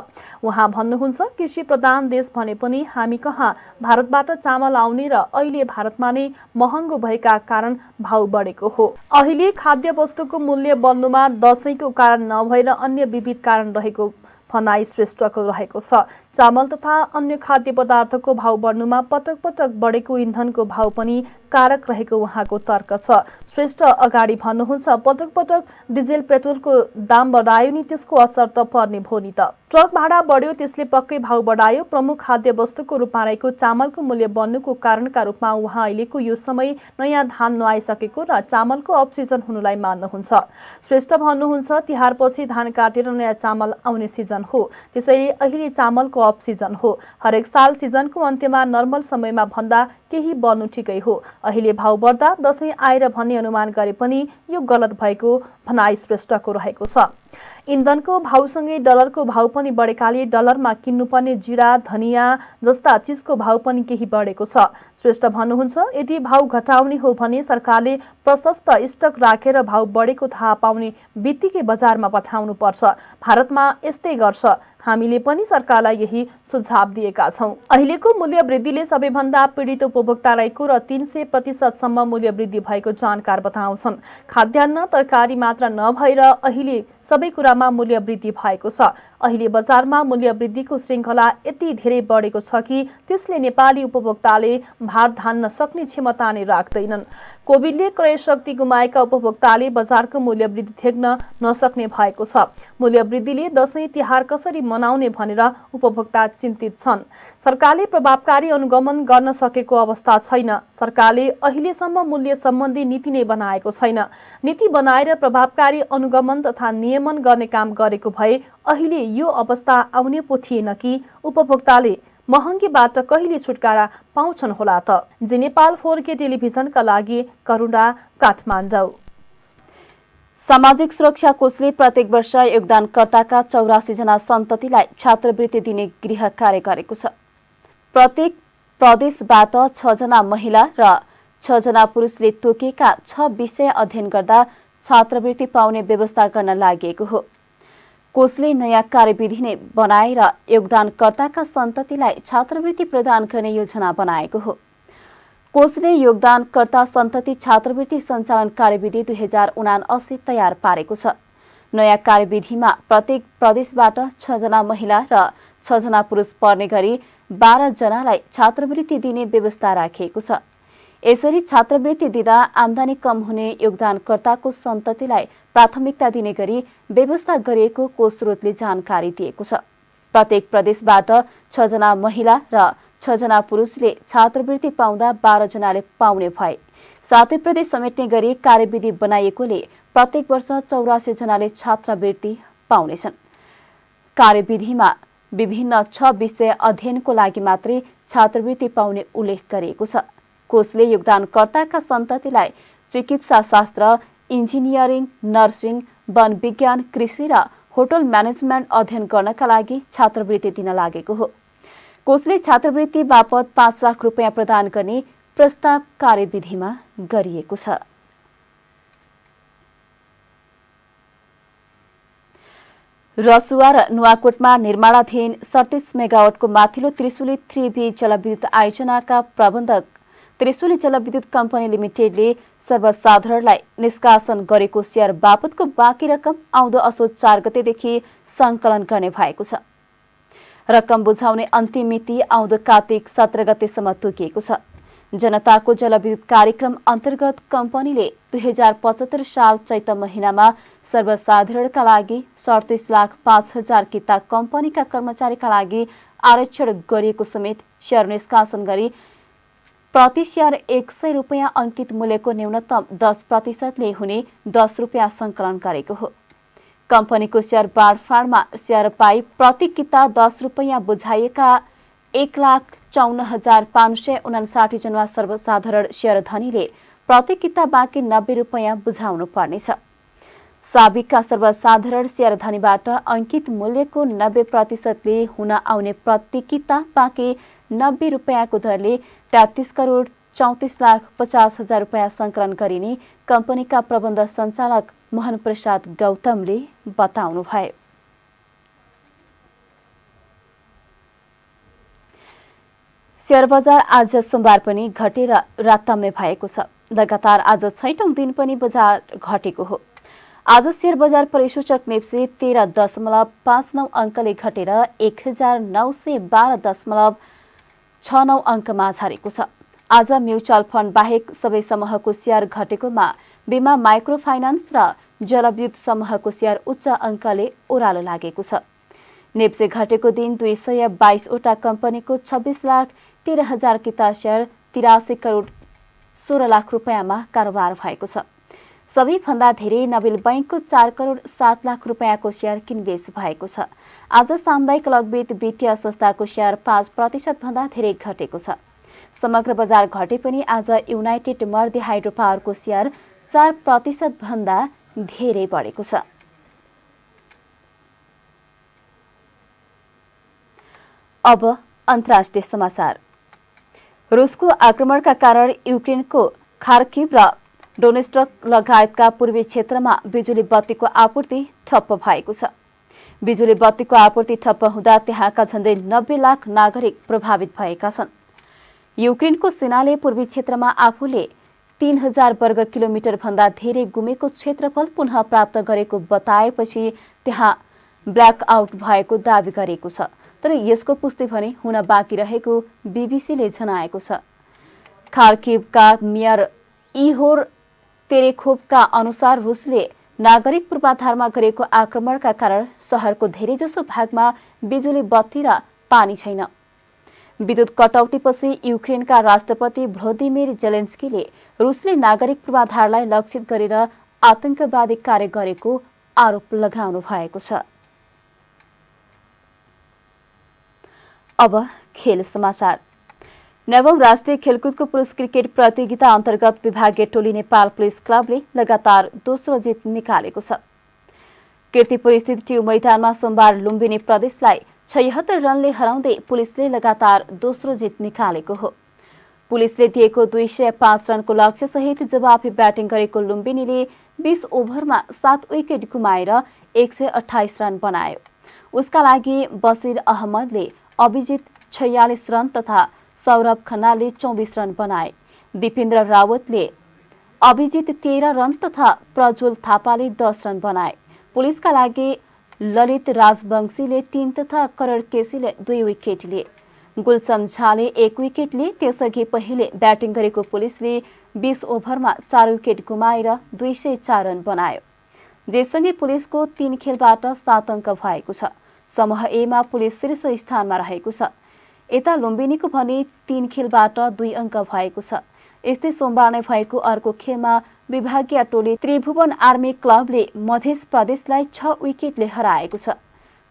उहाँ भन्नुहुन्छ, कृषि प्रधान देश भने पनि हामी कहाँ भारतबाट चामल आउने र अहिले भारतमा नै महँगो भएका कारण भाउ बढेको हो। अहिले खाद्य वस्तुको मूल्य बढ्नुमा दशैंको कारण नभएर अन्य विविध कारण रहेको भनाई श्रेष्ठको रहेको छ। चामल तथा अन्य खाद्य पदार्थको भाउ बढ्नुमा पटक पटक बढेको इन्धनको भाउ पनि कारक रहेको उहाँको तर्क छ। श्रेष्ठ अगाडि भन्नुहुन्छ, पटक पटक डिजेल पेट्रोलको दाम बढायो नि त्यसको असर त पर्ने भो नि त। ट्रक भाडा बढ्यो त्यसले पक्कै भाउ बढायो। प्रमुख खाद्य वस्तुको रूपमा रहेको चामलको मूल्य बढ्नुको कारणका रूपमा उहाँ अहिलेको यो समय नयाँ धान नआइसकेको र चामलको अफ सिजन हुनुलाई मान्नुहुन्छ। श्रेष्ठ भन्नुहुन्छ, तिहारपछि धान काटेर नयाँ चामल आउने सिजन हो, त्यसैले अहिले चामलको अफ सिजन हो। हरेक साल सिजनको अन्त्यमा नर्मल समयमा भन्दा केही बढ्नु ठिकै हो। अहिले भाउ बढ्दा दशैं आएर भन्ने अनुमान गरे पनि यो गलत भएको भनाई श्रेष्ठको रहेको छ। इन्धनको भाउसँगै डलरको भाउ पनि बढेकाले डलरमा किन्नुपर्ने जिरा, धनियाँ जस्ता चिजको भाउ पनि केही बढेको छ। श्रेष्ठ भन्नुहुन्छ, यदि भाउ घटाउने हो भने सरकारले प्रशस्त स्टक राखेर भाउ बढेको थाहा पाउने बित्तिकै बजारमा पठाउनु पर्छ। भारतमा यस्तै गर्छ। हामीले पनि सरकारलाई यही सुझाव दिएका छौं। अहिलेको मूल्य वृद्धिले सबैभन्दा पीडित उपभोक्ता रहेको र 300% मूल्य वृद्धि भएको जानकार बताउँछन्। खाद्यान्न तरकारी मात्र नभएर अहिले सबै कुरामा मूल्य वृद्धि भएको छ। अहिले बजारमा मूल्य वृद्धिको श्रृङ्खला यति धेरै बढेको छ कि त्यसले नेपाली उपभोक्ताले भार धान्न सक्ने क्षमता नै राख्दैनन्। कोभिडले क्रय शक्ति गुमाएका उपभोक्ताले बजारको मूल्य वृद्धि देख्न नसक्ने भएको छ। मूल्य वृद्धिले दशैं तिहार कसरी मनाउने भनेर उपभोक्ता चिन्तित छन्। सरकारले प्रभावकारी अनुगमन गर्न सकेको अवस्था छैन। सरकारले अहिलेसम्म मूल्य सम्बन्धी नीति नै बनाएको छैन। नीति बनाएर प्रभावकारी अनुगमन तथा नियमन गर्ने काम गरेको भए अहिले यो अवस्था आउने पो थिएन कि उपभोक्ताले महँगीबाट कहिले छुटकारा पाउँछन् होला त। जी नेपाल 4K टेलिभिजनका लागि करुणा, काठमाडौँ। सामाजिक सुरक्षा कोषले प्रत्येक वर्ष योगदानकर्ताका 84 जना सन्ततिलाई छात्रवृत्ति दिने गृह कार्य गरेको छ। प्रत्येक प्रदेशबाट 6 जना महिला र 6 जना पुरुषले तोकेका 6 विषय अध्ययन गर्दा छात्रवृत्ति पाउने व्यवस्था गर्न लागि हो। कोषले नयाँ कार्यविधि नै बनाएर योगदानकर्ताका सन्ततिलाई छात्रवृत्ति प्रदान गर्ने योजना बनाएको हो। कोषले योगदानकर्ता सन्तति छात्रवृत्ति सञ्चालन कार्यविधि 2079 तयार पारेको छ। नयाँ कार्यविधिमा प्रत्येक प्रदेशबाट 6 जना महिला र 6 जना पुरुष पर्ने गरी 12 जनालाई छात्रवृत्ति दिने व्यवस्था राखिएको छ। यसरी छात्रवृत्ति दिँदा आम्दानी कम हुने योगदानकर्ताको सन्ततिलाई प्राथमिकता दिने गरी व्यवस्था गरिएको कोष स्रोतले जानकारी दिएको छ। प्रत्येक प्रदेशबाट 6 जना महिला र 6 जना पुरुषले छात्रवृत्ति पाउँदा 12 जनाले पाउने भए। 7 प्रदेश समेट्ने गरी कार्यविधि बनाइएकोले प्रत्येक वर्ष 84 जनाले छात्रवृत्ति पाउनेछन्। कार्यविधिमा विभिन्न 6 विषय अध्ययनको लागि मात्रै छात्रवृत्ति पाउने उल्लेख गरिएको छ। कोषले योगदानकर्ताका सन्ततिलाई चिकित्सा शास्त्र, इन्जिनियरिङ, नर्सिङ, वन विज्ञान, कृषि र होटल म्यानेजमेन्ट अध्ययन गर्नका लागि छात्रवृत्ति दिन लागेको हो। कोषले छात्रवृत्ति बापत 5 लाख रुपियाँ प्रदान गर्ने प्रस्ताव कार्यविधिमा गरिएको छ। रसुवा र नुवाकोटमा निर्माणाधीन 37 मेगावाटको माथिल्लो त्रिशुली 3B जलविद्युत आयोजनाका प्रबन्धक त्रिशुली जलविद्युत कम्पनी लिमिटेडले सर्वसाधारणलाई निष्कासन गरेको शेयर बापतको बाँकी रकम आउँदो असोज 4 गतेदेखि सङ्कलन गर्ने भएको छ। रकम बुझाउने अन्तिम मिति आउँदो कार्तिक 17 गतेसम्म तोकिएको छ। जनताको जलविद्युत कार्यक्रम अन्तर्गत कम्पनीले 2075 साल चैत महिनामा सर्वसाधारणका लागि 37,05,000 किता कम्पनीका कर्मचारीका लागि आरक्षण गरिएको समेत शेयर निष्कासन गरी प्रति शेयर 100 रुपियाँ अंकित मूल्यको न्यूनतम 10% हुने 10 रुपियाँ सङ्कलन गरेको हो। कम्पनीको शेयर बाँडफाँडमा शेयर पाई प्रति किता 10 रुपियाँ बुझाइएका 1,54,559 जना सर्वसाधारण शेयर धनीले प्रति किता बाँकी 90 रुपियाँ बुझाउनु पर्नेछ। साबिकका सर्वसाधारण शेयर धनीबाट अंकित मूल्यको 90%ले हुन आउने प्रति किता बाँकी 90 रुपियाँको दरले 33 करोड 34,50,000 रुपियाँ संकलन गरिने कम्पनीका प्रबन्ध सञ्चालक मोहन प्रसाद गौतमले बताउनुभयो। शेयर बजार आज सोमबार पनि घटेर राताम्य भएको छ। लगातार आज 6औं दिन पनि बजार घटेको हो। आज शेयर बजार परिसूचक नेप्से 13.59 अङ्कले घटेर 1912.69 अङ्कमा झरेको छ। आज म्युचुअल फन्ड बाहेक सबै समूहको शेयर घटेकोमा बीमा माइक्रो फाइनान्स र जलविद्युत समूहको शेयर उच्च अङ्कले ओह्रालो लागेको छ। नेप्से घटेको दिन 222 वटा कम्पनीको 26,13,000 किता शेयर 83 करोड 16 लाख रुपियाँमा कारोबार भएको छ। सबैभन्दा धेरै नबिल बैंकको 4 करोड 7 लाख रुपियाँको शेयर किनबेच भएको छ। आज सामुदायिक लगवित वित्तीय संस्थाको शेयर 5% भन्दा धेरै घटेको छ। समग्र बजार घटे पनि आज युनाइटेड मर्दी हाइड्रो पावरको शेयर 4% भन्दा धेरै बढेको छ। अब अन्तर्राष्ट्रिय समाचार। रुसको आक्रमणका कारण युक्रेनको खार्किभ र डोनेस्ट्रक लगायतका पूर्वी क्षेत्रमा बिजुली बत्तीको आपूर्ति ठप्प भएको छ। बिजुली बत्तीको आपूर्ति ठप्प हुँदा त्यहाँका झन्डै 90 लाख नागरिक प्रभावित भएका छन्। युक्रेनको सेनाले पूर्वी क्षेत्रमा आफूले 3000 वर्ग किलोमिटर भन्दा धेरै गुमेको क्षेत्रफल पुनः प्राप्त गरेको बताएपछि त्यहाँ ब्ल्याकआउट भएको दावी गरेको छ। तर यसको पुष्टि भने हुन बाँकी रहेको बीबीसीले जनाएको छ। खार्किभका मेयर इहोर तेरेखोभका अनुसार रुसले नागरिक पूर्वाधारमा गरेको आक्रमणका कारण शहरको धेरैजसो भागमा बिजुली बत्ती र पानी छैन। विद्युत कटौतीपछि युक्रेनका राष्ट्रपति भ्लोदिमिर जेलेन्स्कीले रुसले नागरिक पूर्वाधारलाई लक्षित गरेर आतंकवादी कार्य गरेको आरोप लगाउनु भएको छ। अब खेल समाचार। 9औं राष्ट्रिय खेलकुदको पुरुष क्रिकेट प्रतियोगिता अन्तर्गत विभागीय टोली नेपाल पुलिस क्लबले लगातार दोस्रो जित निकालेको छ। कीर्तिपुर स्थित ट्यु मैदानमा सोमबार लुम्बिनी प्रदेशलाई 76 रनले हराउँदै पुलिसले लगातार दोस्रो जित निकालेको हो। पुलिसले दिएको 205 रनको लक्ष्यसहित जवाफी ब्याटिङ गरेको लुम्बिनीले 20 ओभरमा 7 विकेट गुमाएर 128 रन बनायो। उसका लागि बसिर अहमदले अभिजित 46 रन तथा सौरभ खन्नाले 24 रन बनाए। दिपेन्द्र रावतले अभिजित 13 रन तथा प्रज्वल थापाले 10 रन बनाए। पुलिसका लागि ललित राजवंशीले 3 तथा करण केसीले 2 विकेट लिए। गुलसन झाले 1 विकेट लिए। त्यसअघि पहिले ब्याटिङ गरेको पुलिसले 20 ओभरमा 4 विकेट गुमाएर 204 रन बनायो। जेसँगै पुलिसको 3 खेलबाट 7 अङ्क भएको छ। समूह एमा पुलिस शीर्ष स्थानमा रहेको छ। यता लुम्बिनीको भने 3 खेलबाट 2 अङ्क भएको छ। यस्तै सोमबार नै भएको अर्को खेलमा विभागीय टोली त्रिभुवन आर्मी क्लबले मध्य प्रदेशलाई 6 विकेटले हराएको छ।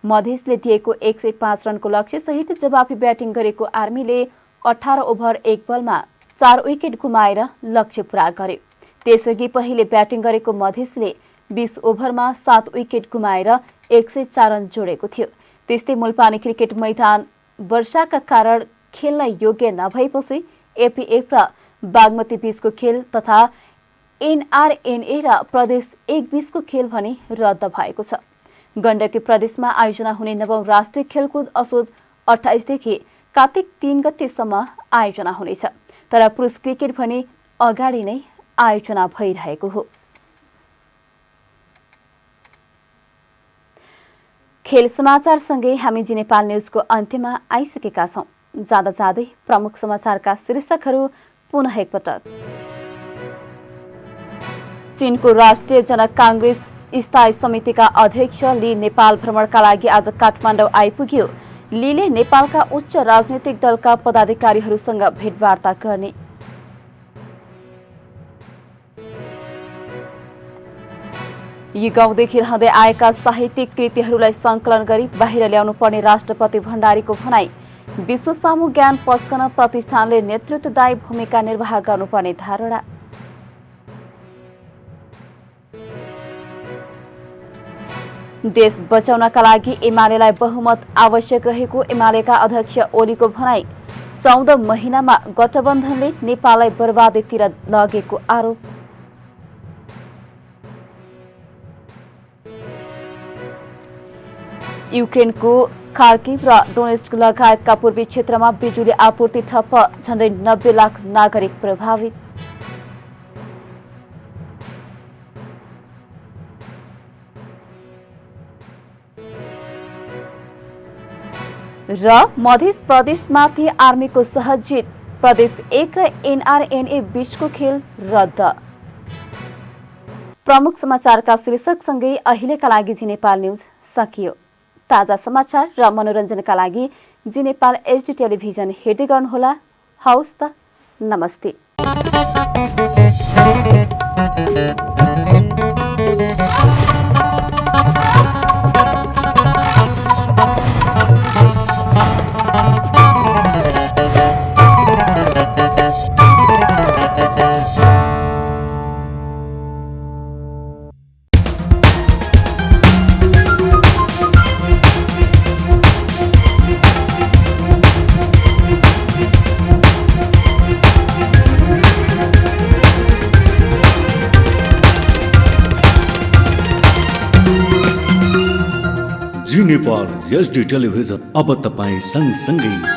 मधेसले दिएको 105 रनको लक्ष्यसहित जवाफी ब्याटिङ गरेको आर्मीले 18 ओभर 1 बलमा 4 विकेट गुमाएर लक्ष्य पूरा गर्यो। त्यसअघि पहिले ब्याटिङ गरेको मधेसले 20 ओभरमा 7 विकेट गुमाएर 104 रन जोडेको थियो। त्यस्तै मुलपानी क्रिकेट मैदान वर्षाका कारण खेल्न योग्य नभएपछि एपीएफ र बागमती बीचको खेल तथा एनआरएनए र प्रदेश 1 बीचको खेल भने रद्द भएको छ। गण्डकी प्रदेशमा आयोजना हुने 9औं राष्ट्रिय खेलकुद असोज 28 देखि कार्तिक 3 गतेसम्म आयोजना हुनेछ। तर पुरुष क्रिकेट भने अगाडि नै आयोजना भइरहेको हो। खेल समाचारसँगै हामी जी नेपाल न्युजको अन्त्यमा आइसकेका छौं। जाँदा जाँदै प्रमुख समाचारका शीर्षकहरू पुनः एकपटक। चीनको राष्ट्रिय जनक कांग्रेस स्थायी समितिका अध्यक्ष ली नेपाल भ्रमणका लागि आज काठमाडौँ आइपुग्यो। लीले नेपालका उच्च राजनीतिक दलका पदाधिकारीहरूसँग भेटवार्ता गर्ने। युगौंदेखि रहँदै आएका साहित्यिक कृतिहरूलाई संकलन गरी बाहिर ल्याउनु पर्ने राष्ट्रपति भण्डारीको भनाई। विश्व सामु ज्ञान पस्कन प्रतिष्ठानले नेतृत्वदायी भूमिका निर्वाह गर्नुपर्ने धारणा। देश बचाउनका लागि एमालेलाई बहुमत आवश्यक रहेको एमालेका अध्यक्ष ओलीको भनाई। 14 महिनामा गठबन्धनले नेपाललाई बर्बादीतिर लगेको आरोप। युक्रेनको खार्किभ र डोनेस्क लगायतका पूर्वी क्षेत्रमा बिजुली आपूर्ति ठप्प, झण्डै 90 लाख नागरिक प्रभावित। र मध्य प्रदेशमाथि आर्मीको सहज जित, प्रदेश 1 र एनआरएनए बीचको खेल रद्द। प्रमुख समाचारका शीर्षकसँगै अहिलेका लागि जी नेपाल न्यूज सकियो। ताजा समाचार र मनोरञ्जनका लागि जी नेपाल एचडी टेलिभिजन हेर्दै गर्नुहोला। हवस् त, नमस्ते। जी नेपाल एचडी टेलिभिजन अब तपाईँ सँगसँगै